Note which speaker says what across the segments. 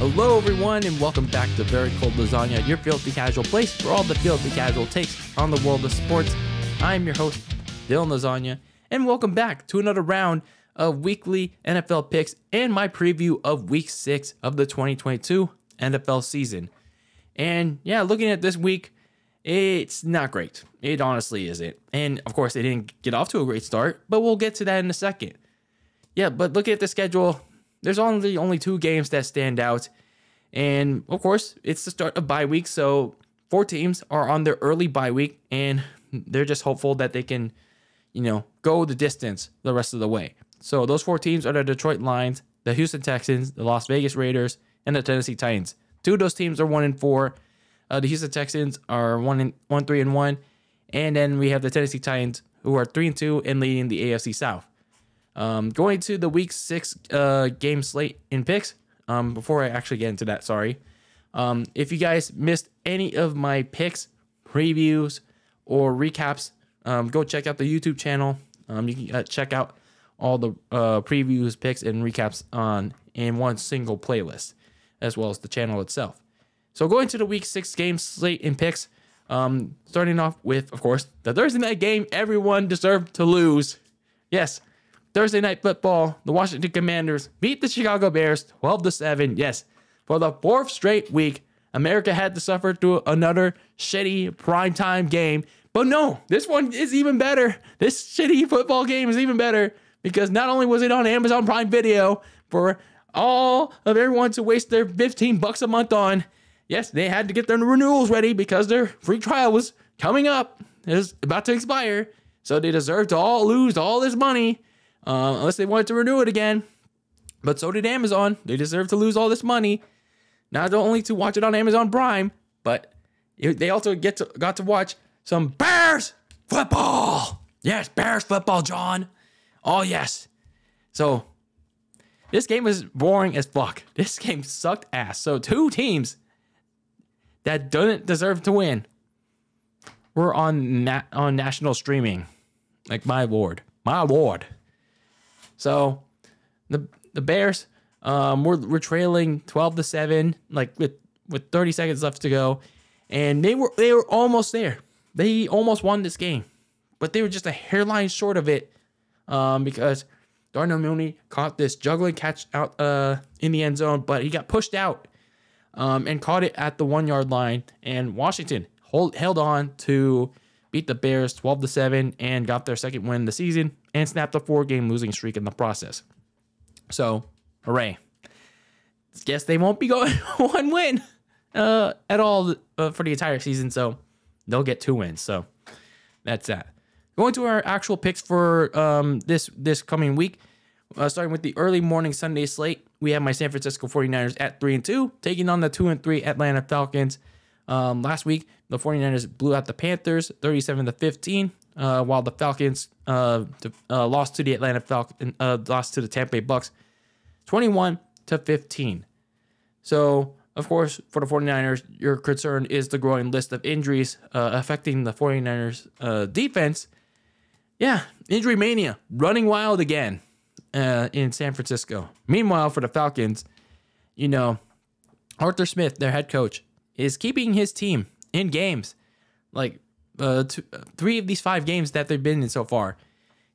Speaker 1: Hello everyone and welcome back to Very Cold Lasagna, your filthy casual place for all the filthy casual takes on the world of sports. I'm your host, DylanLasagna, and welcome back to another round of weekly NFL picks and my preview of week 6 of the 2022 NFL season. And yeah, looking at this week, it's not great. It honestly isn't. And of course, it didn't get off to a great start, but we'll get to that in a second. Yeah, but looking at the schedule, there's only 2 games that stand out. And of course, it's the start of bye week. So 4 teams are on their early bye week and they're just hopeful that they can, go the distance the rest of the way. So those 4 teams are the Detroit Lions, the Houston Texans, the Las Vegas Raiders, and the Tennessee Titans. 2 of those teams are 1-4. The Houston Texans are 3-1. And then we have the Tennessee Titans who are 3-2 and leading the AFC South. Going to the week 6 game slate in picks. Before I actually get into that, sorry. If you guys missed any of my picks, previews, or recaps, go check out the YouTube channel. You can check out all the previews, picks, and recaps in one single playlist, as well as the channel itself. So going to the week 6 game slate in picks, starting off with, of course, the Thursday night game everyone deserved to lose. Yes. Thursday Night Football, the Washington Commanders beat the Chicago Bears 12-7. Yes, for the 4th straight week, America had to suffer through another shitty primetime game. But no, this one is even better. This shitty football game is even better because not only was it on Amazon Prime Video for all of everyone to waste their $15 a month on, yes, they had to get their renewals ready because their free trial was coming up. It was about to expire. So they deserved to lose all this money. Unless they wanted to renew it again. But so did Amazon. They deserve to lose all this money. Not only to watch it on Amazon Prime, but they also got to watch some Bears football. Yes, Bears football, John. Oh, yes. So, this game was boring as fuck. This game sucked ass. So, 2 teams that didn't deserve to win were on national streaming. Like, my lord. My lord. So the Bears we're trailing 12-7, like with 30 seconds left to go, and they were almost there. They almost won this game, but they were just a hairline short of it because Darnell Mooney caught this juggling catch out in the end zone, but he got pushed out and caught it at the 1-yard line, and Washington held on to beat the Bears 12-7 and got their second win of the season and snapped a 4-game losing streak in the process. So, hooray. Guess they won't be going 1 win at all for the entire season, so they'll get 2 wins. So, that's that. Going to our actual picks for this coming week, starting with the early morning Sunday slate, we have my San Francisco 49ers at 3-2, taking on the 2-3 Atlanta Falcons. Last week, the 49ers blew out the Panthers 37-15, while the Falcons lost to the Tampa Bay Bucks 21-15. So, of course, for the 49ers, your concern is the growing list of injuries affecting the 49ers defense. Yeah, injury mania running wild again in San Francisco. Meanwhile, for the Falcons, Arthur Smith, their head coach, is keeping his team in games. Like 3 of these 5 games that they've been in so far,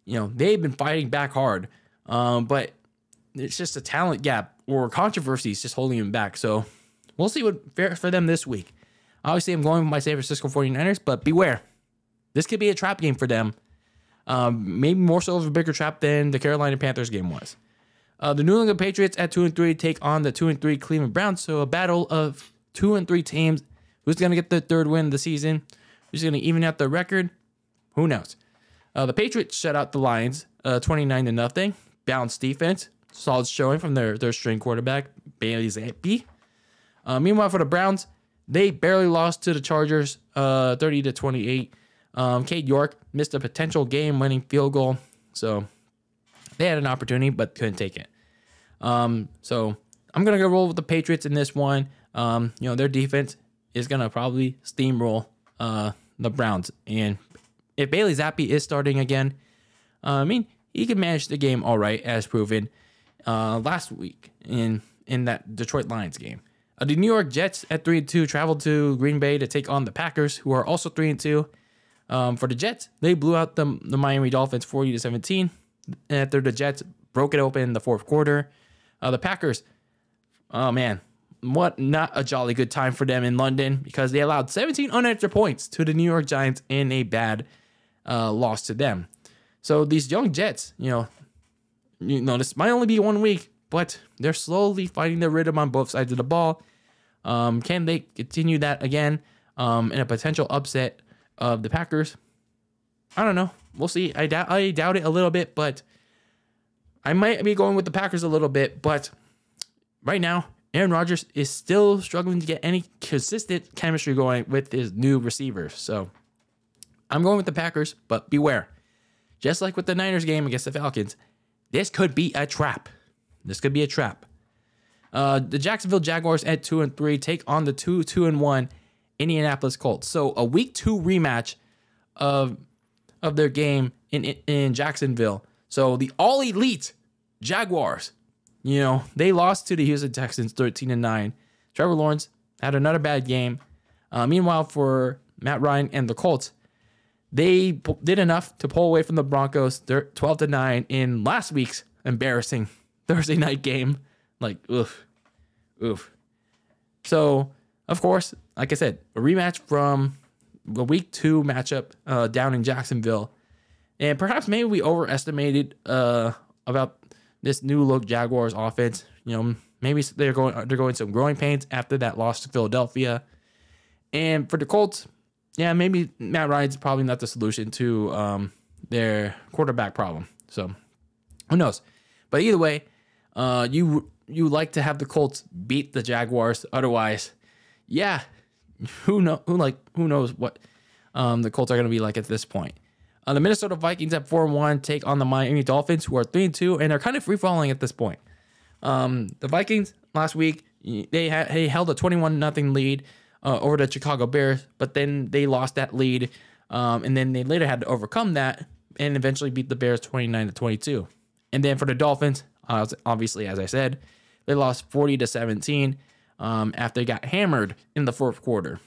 Speaker 1: they've been fighting back hard. But it's just a talent gap or controversies just holding them back. So we'll see what fares for them this week. Obviously, I'm going with my San Francisco 49ers, but beware. This could be a trap game for them. Maybe more so of a bigger trap than the Carolina Panthers game was. The New England Patriots at 2-3 take on the 2-3 Cleveland Browns. So a battle of 2-3 teams. Who's going to get the 3rd win of the season? Who's going to even out the record? Who knows? The Patriots shut out the Lions 29-0. Balanced defense. Solid showing from their string quarterback, Bailey Zappi. Meanwhile, for the Browns, they barely lost to the Chargers 30-28. Cade York missed a potential game-winning field goal. So they had an opportunity, but couldn't take it. So I'm going to go roll with the Patriots in this one. Their defense is going to probably steamroll the Browns. And if Bailey Zappi is starting again, he can manage the game all right, as proven last week in in that Detroit Lions game. The New York Jets at 3-2 traveled to Green Bay to take on the Packers, who are also 3-2. For the Jets, they blew out the Miami Dolphins 40-17. After the Jets broke it open in the fourth quarter. The Packers, oh man, what not a jolly good time for them in London, because they allowed 17 unanswered points to the New York Giants in a bad loss to them. So these young Jets, this might only be 1 week, but they're slowly finding their rhythm on both sides of the ball. Can they continue that again in a potential upset of the Packers? I don't know. We'll see. I doubt it a little bit, but I might be going with the Packers a little bit. But right now, Aaron Rodgers is still struggling to get any consistent chemistry going with his new receivers. So I'm going with the Packers, but beware. Just like with the Niners game against the Falcons, this could be a trap. The Jacksonville Jaguars at 2-3 take on the 2-1 Indianapolis Colts. So a week 2 rematch of their game in Jacksonville. So the all elite Jaguars, they lost to the Houston Texans 13-9. Trevor Lawrence had another bad game. Meanwhile, for Matt Ryan and the Colts, they did enough to pull away from the Broncos 12-9 in last week's embarrassing Thursday night game. Like, oof. So, of course, like I said, a rematch from the week 2 matchup down in Jacksonville. And perhaps maybe we overestimated about this new look Jaguars offense. Maybe they're going some growing pains after that loss to Philadelphia. And for the Colts, yeah, maybe Matt Ryan's probably not the solution to their quarterback problem. So who knows? But either way, you like to have the Colts beat the Jaguars. Otherwise, yeah, who knows what the Colts are going to be like at this point. The Minnesota Vikings at 4-1 take on the Miami Dolphins, who are 3-2 and are kind of free falling at this point. The Vikings last week, they held a 21-0 lead over the Chicago Bears, but then they lost that lead, and then they later had to overcome that and eventually beat the Bears 29-22. And then for the Dolphins, obviously, as I said, they lost 40-17 after they got hammered in the fourth quarter.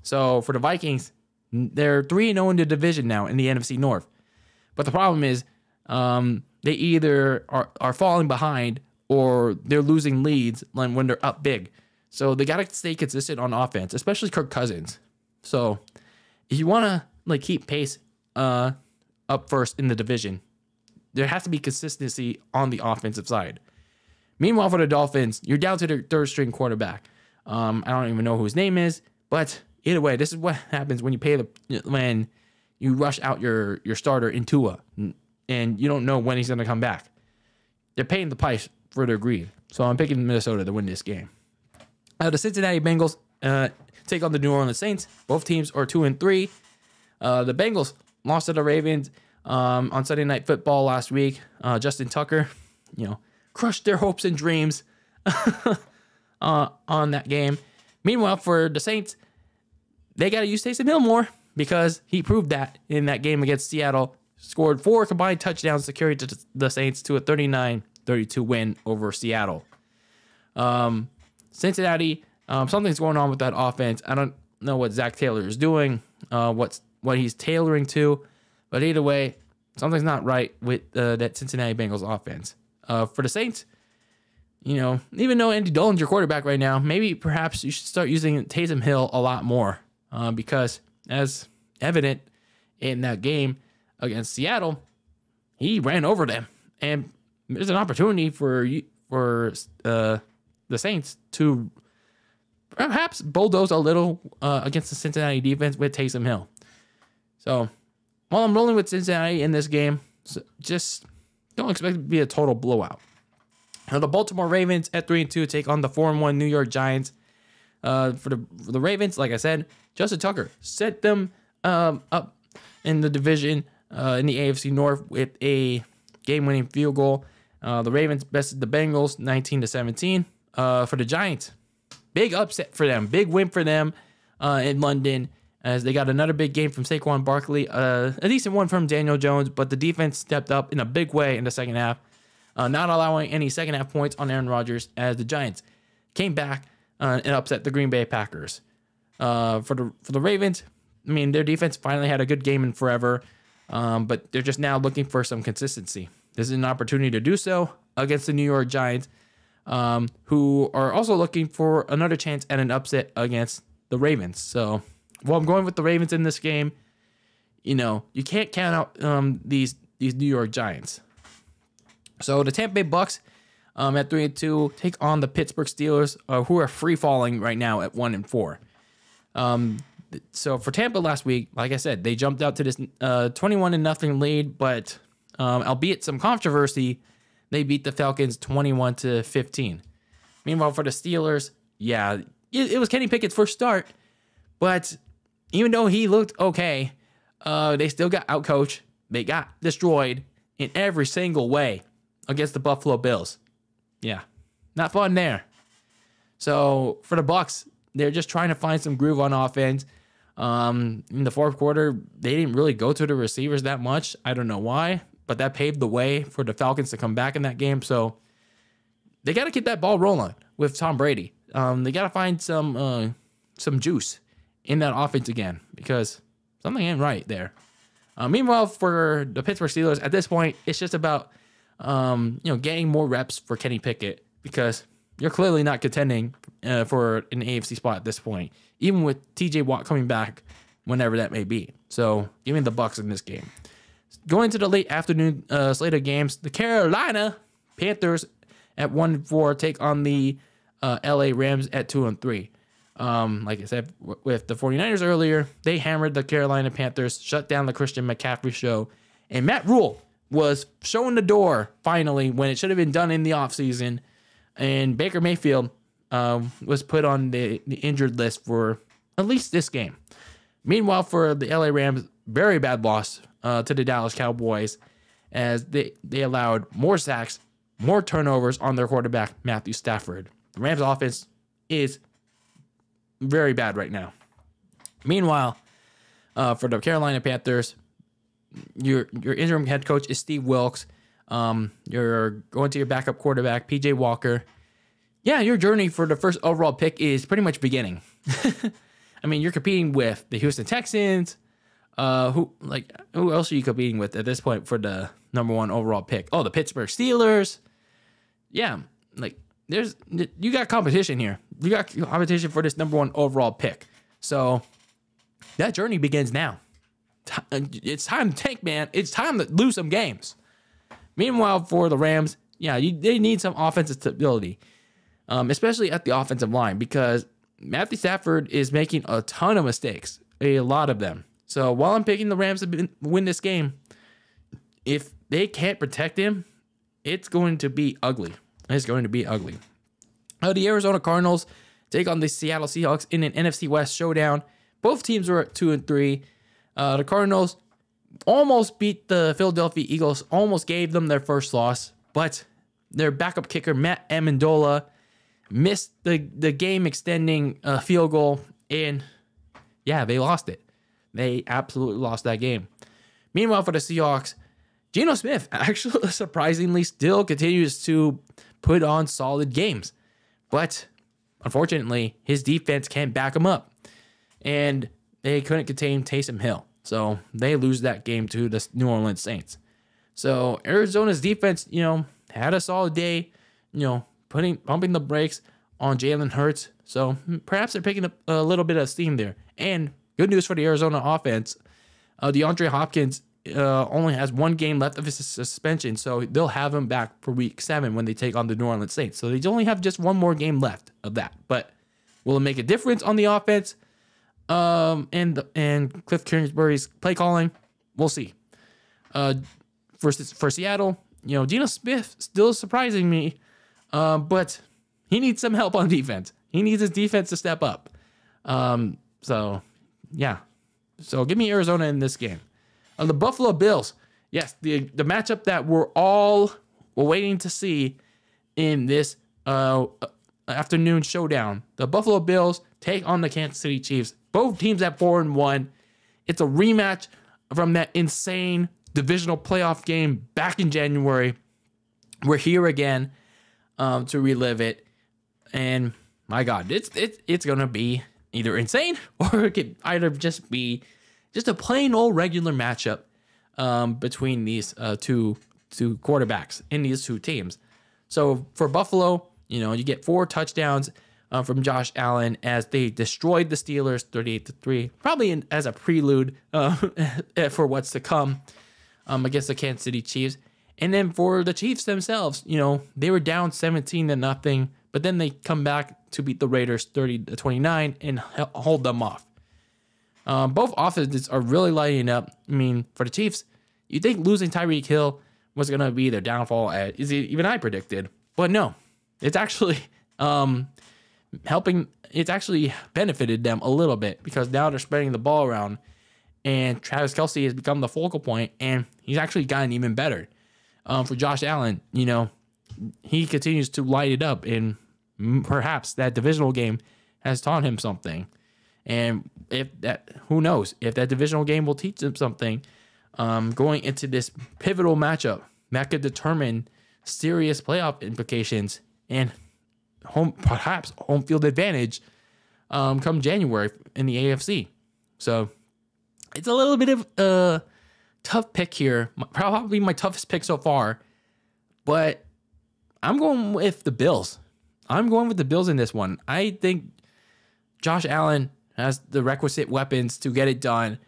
Speaker 1: So for the Vikings, they're 3-0 in the division now in the NFC North. But the problem is they either are falling behind or they're losing leads when they're up big. So they got to stay consistent on offense, especially Kirk Cousins. So if you want to keep pace up first in the division, there has to be consistency on the offensive side. Meanwhile, for the Dolphins, you're down to their third string quarterback. I don't even know who his name is, but either way, this is what happens when when you rush out your starter in Tua, and you don't know when he's going to come back. They're paying the price for their greed. So I'm picking Minnesota to win this game. The Cincinnati Bengals take on the New Orleans Saints. Both teams are 2-3. The Bengals lost to the Ravens on Sunday Night Football last week. Justin Tucker, crushed their hopes and dreams on that game. Meanwhile, for the Saints, they got to use Taysom Hill more because he proved that in that game against Seattle. Scored 4 combined touchdowns to carry the Saints to a 39-32 win over Seattle. Cincinnati, something's going on with that offense. I don't know what Zach Taylor is doing, what he's tailoring to, but either way, something's not right with that Cincinnati Bengals offense. For the Saints, even though Andy Dalton's your quarterback right now, perhaps you should start using Taysom Hill a lot more because, as evident in that game against Seattle, he ran over them, and there's an opportunity for the Saints to perhaps bulldoze a little against the Cincinnati defense with Taysom Hill. So, while I'm rolling with Cincinnati in this game, just don't expect it to be a total blowout. Now, the Baltimore Ravens at 3-2 take on the 4-1 New York Giants. For the Ravens, like I said, Justin Tucker set them up in the division in the AFC North with a game-winning field goal. The Ravens bested the Bengals 19-17. For the Giants, big upset for them, big win for them in London, as they got another big game from Saquon Barkley, a decent one from Daniel Jones, but the defense stepped up in a big way in the second half. not allowing any second half points on Aaron Rodgers as the Giants came back and upset the Green Bay Packers. For the Ravens, I mean, their defense finally had a good game in forever, but they're just now looking for some consistency. This is an opportunity to do so against the New York Giants, who are also looking for another chance at an upset against the Ravens. So, well, I'm going with the Ravens in this game. You know, you can't count out these New York Giants. So the Tampa Bay Bucks at 3-2 take on the Pittsburgh Steelers, who are free falling right now at 1-4. So for Tampa last week, like I said, they jumped out to this 21-0 lead, but albeit some controversy, they beat the Falcons 21-15. Meanwhile, for the Steelers, yeah, it was Kenny Pickett's first start, but even though he looked okay, they still got outcoached. They got destroyed in every single way against the Buffalo Bills. Yeah, not fun there. So for the Bucks, they're just trying to find some groove on offense. In the fourth quarter, they didn't really go to the receivers that much. I don't know why, but that paved the way for the Falcons to come back in that game. So they got to keep that ball rolling with Tom Brady. They got to find some juice in that offense again, because something ain't right there. Meanwhile, for the Pittsburgh Steelers, at this point, it's just about getting more reps for Kenny Pickett, because you're clearly not contending for an AFC spot at this point, even with TJ Watt coming back whenever that may be. So give me the Bucks in this game. Going to the late afternoon slate of games, the Carolina Panthers at 1-4 take on the LA Rams at 2-3. Like I said, with the 49ers earlier, they hammered the Carolina Panthers, shut down the Christian McCaffrey show, and Matt Rule was showing the door finally when it should have been done in the offseason, and Baker Mayfield was put on the injured list for at least this game. Meanwhile, for the LA Rams, very bad loss to the Dallas Cowboys, as they allowed more sacks, more turnovers on their quarterback, Matthew Stafford. The Rams offense is very bad right now. Meanwhile, for the Carolina Panthers, your interim head coach is Steve Wilks. You're going to your backup quarterback, PJ Walker. Yeah, your journey for the first overall pick is pretty much beginning. I mean, you're competing with the Houston Texans. Who else are you competing with at this point for the number 1 overall pick? Oh, the Pittsburgh Steelers. Yeah, you got competition here. You got competition for this number 1 overall pick. So that journey begins now. It's time to tank, man. It's time to lose some games. Meanwhile, for the Rams, yeah, they need some offensive stability, especially at the offensive line, because Matthew Stafford is making a ton of mistakes, a lot of them. So while I'm picking the Rams to win this game, if they can't protect him, it's going to be ugly. It's going to be ugly. The Arizona Cardinals take on the Seattle Seahawks in an NFC West showdown. Both teams were at 2-3. The Cardinals almost beat the Philadelphia Eagles, almost gave them their first loss, but their backup kicker, Matt Amendola, missed the game-extending field goal, and yeah, they lost it. They absolutely lost that game. Meanwhile, for the Seahawks, Geno Smith actually surprisingly still continues to put on solid games, but unfortunately, his defense can't back him up, and they couldn't contain Taysom Hill. So they lose that game to the New Orleans Saints. So Arizona's defense, had a solid day, pumping the brakes on Jalen Hurts. So perhaps they're picking up a little bit of steam there. And good news for the Arizona offense. DeAndre Hopkins only has 1 game left of his suspension, so they'll have him back for week 7 when they take on the New Orleans Saints. So they only have just 1 more game left of that. But will it make a difference on the offense? And Cliff Kingsbury's play calling, we'll see. For Seattle, Geno Smith still surprising me, but he needs some help on defense. He needs his defense to step up. So give me Arizona in this game. The Buffalo Bills, yes, the matchup that we're all waiting to see in this afternoon showdown. The Buffalo Bills take on the Kansas City Chiefs. Both teams at 4-1. It's a rematch from that insane divisional playoff game back in January we're here again to relive it. And my God, it's gonna be either insane or it could either just be just a plain old regular matchup between these two quarterbacks in these two teams. So for Buffalo, you get 4 touchdowns from Josh Allen as they destroyed the Steelers 38-3, probably as a prelude for what's to come against the Kansas City Chiefs. And then for the Chiefs themselves, they were down 17-0, but then they come back to beat the Raiders 30-29 and hold them off. Both offenses are really lighting up. I mean, for the Chiefs, you think losing Tyreek Hill was going to be their downfall, even I predicted. But no, it's actually helping. It's actually benefited them a little bit because now they're spreading the ball around, and Travis Kelce has become the focal point, and he's actually gotten even better. For Josh Allen, he continues to light it up, and perhaps that divisional game has taught him something. And who knows if that divisional game will teach him something going into this pivotal matchup that could determine serious playoff implications and perhaps home field advantage come January in the AFC. So it's a little bit of a tough pick here, probably my toughest pick so far, but I'm going with the Bills. I'm going with the Bills in this one. I think Josh Allen has the requisite weapons to get it done.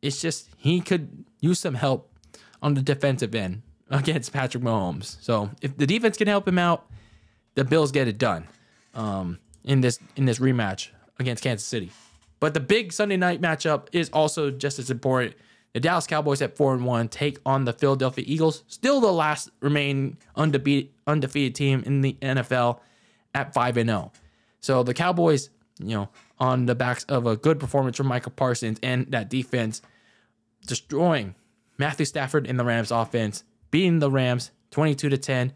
Speaker 1: It's just he could use some help on the defensive end against Patrick Mahomes. So if the defense can help him out, the Bills get it done in this rematch against Kansas City. But the big Sunday night matchup is also just as important. The Dallas Cowboys at 4-1 take on the Philadelphia Eagles, still the last remaining undefeated team in the NFL at 5-0. So the Cowboys, on the backs of a good performance from Michael Parsons and that defense, destroying Matthew Stafford in the Rams offense, beating the Rams 22-10.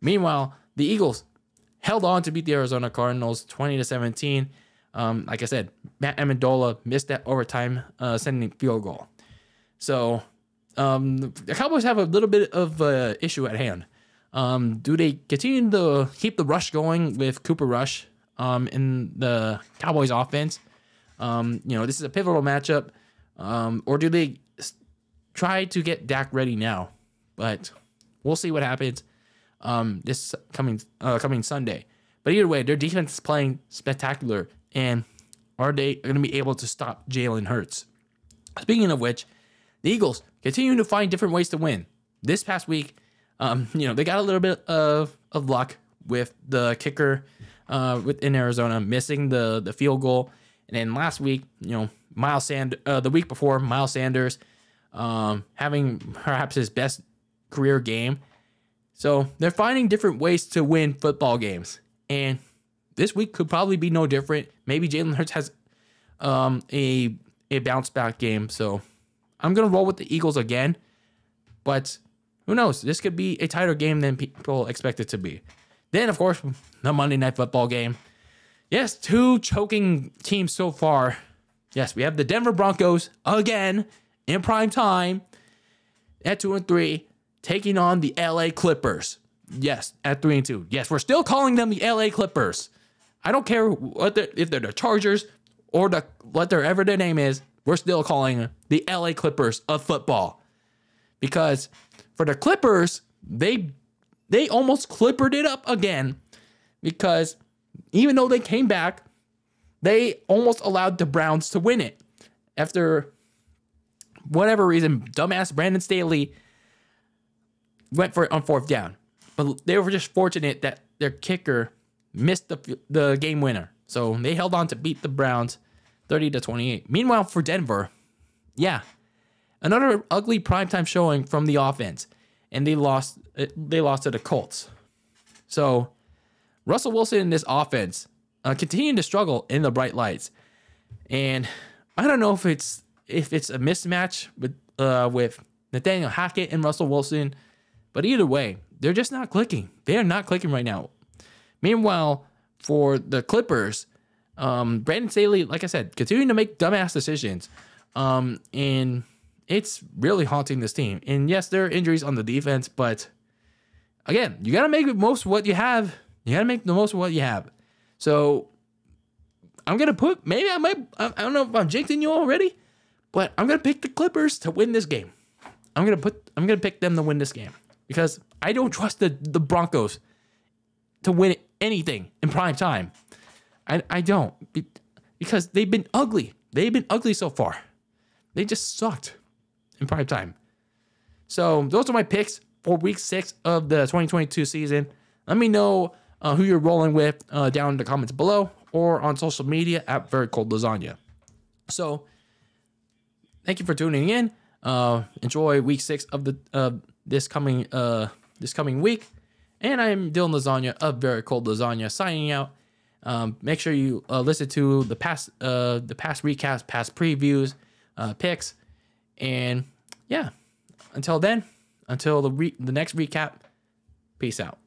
Speaker 1: Meanwhile, the Eagles held on to beat the Arizona Cardinals 20-17. Like I said, Matt Amendola missed that overtime sending field goal. So the Cowboys have a little bit of an issue at hand. Do they continue to keep the rush going with Cooper Rush in the Cowboys offense? This is a pivotal matchup. Or do they try to get Dak ready now? But we'll see what happens this coming Sunday. But either way, their defense is playing spectacular. And are they going to be able to stop Jalen Hurts? Speaking of which, the Eagles continue to find different ways to win. This past week, they got a little bit of luck with the kicker in Arizona missing the field goal. And then last week, the week before, Miles Sanders having perhaps his best career game. So they're finding different ways to win football games. And this week could probably be no different. Maybe Jalen Hurts has a bounce back game. So I'm going to roll with the Eagles again. But who knows? This could be a tighter game than people expect it to be. Then, of course, the Monday Night Football game. Yes, 2 choking teams so far. Yes, we have the Denver Broncos again in prime time at 2-3, taking on the LA Clippers. Yes, at 3-2. Yes, we're still calling them the LA Clippers. I don't care if they're the Chargers or whatever their name is. We're still calling them the LA Clippers of football. Because for the Clippers, they almost clippered it up again. Because even though they came back, they almost allowed the Browns to win it. After whatever reason, dumbass Brandon Staley went for it on 4th down. But they were just fortunate that their kicker missed the game winner. So they held on to beat the Browns 30-28. Meanwhile, for Denver, another ugly primetime showing from the offense. And they lost to the Colts. So Russell Wilson in this offense continuing to struggle in the bright lights. And I don't know if it's a mismatch with Nathaniel Hackett and Russell Wilson. But either way, they're just not clicking. They are not clicking right now. Meanwhile, for the Clippers, Brandon Staley, like I said, continuing to make dumbass decisions. And it's really haunting this team. And yes, there are injuries on the defense, but again, you got to make the most of what you have. You got to make the most of what you have. So I'm going to put, maybe I don't know if I'm jinxing you already, but I'm going to pick the Clippers to win this game. I'm going to pick them to win this game because I don't trust the Broncos to win anything in prime time. I don't, because they've been ugly. They've been ugly so far. They just sucked in prime time. So those are my picks for week 6 of the 2022 season. Let me know who you're rolling with down in the comments below or on social media at Very Cold Lasagna. So thank you for tuning in. Enjoy week 6 of the this coming week. And I'm DylanLasagna of Very Cold Lasagna signing out. Make sure you listen to the past recaps, past previews, picks, and yeah. Until then, until the next recap, peace out.